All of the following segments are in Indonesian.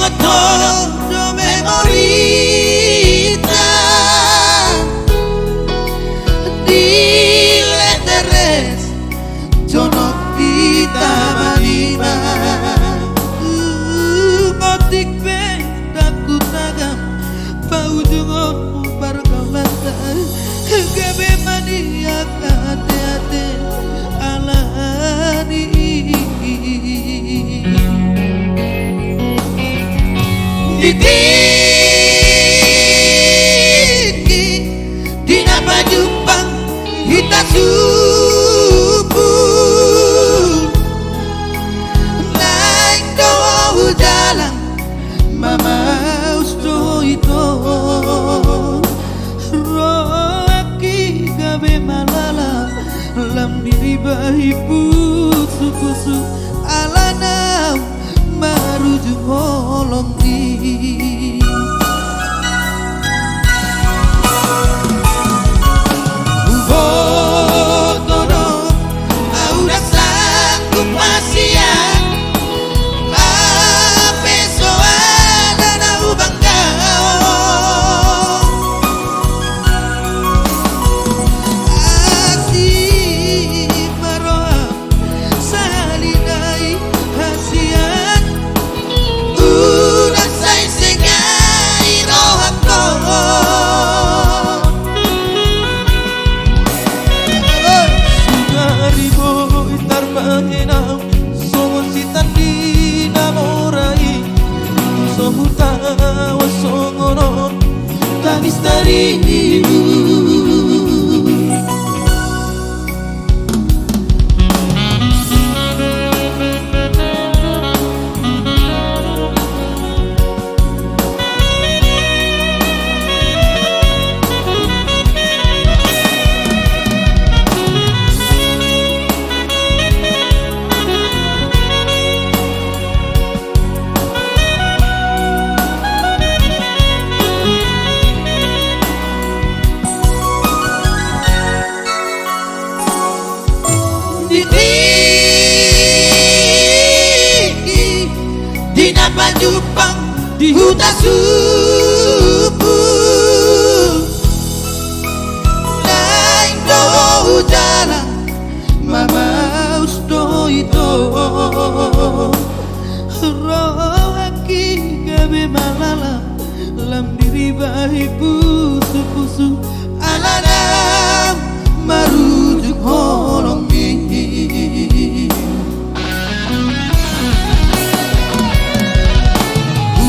foto memorita di letteres jono kita manima ngotik bendaku tagam bau jungonmu barkamatan gabe mania kate-ate alani Ditiki dina pajupang hita subuh naik doa jalan mama usto itu roaki gabe malala lam diri bahi pusu-pusu alana maruju holong di Bodoh udah sanggup pasian apesoan dan au bangga asih maroa salinai hasian udah say sengai rohako Manginam songo sitan di namorai sohuta wasongono tangis darimu Dina pajupang di hutan subuh naik doa jalan mama usto itu rohaki gabe malala lam diri bahi pusu-pusu alana marujuk holong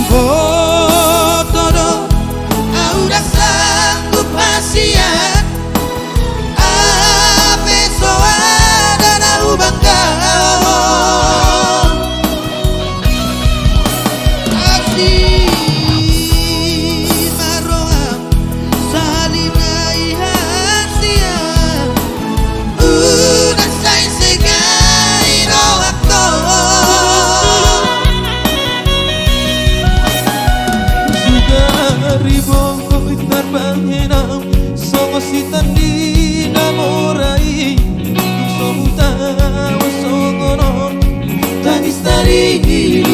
Bodoh udah sanggup pasian apesoan dan au bangga asih maroam salinai hasian udah say segai rohako Ribong itar banginam songo sitan di namorai sohuta wasongono tangis darimu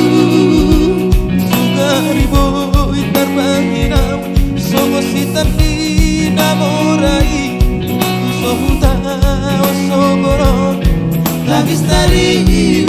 juga ribong itar banginam songo sitan di namorai sohuta wasongono tangis darimu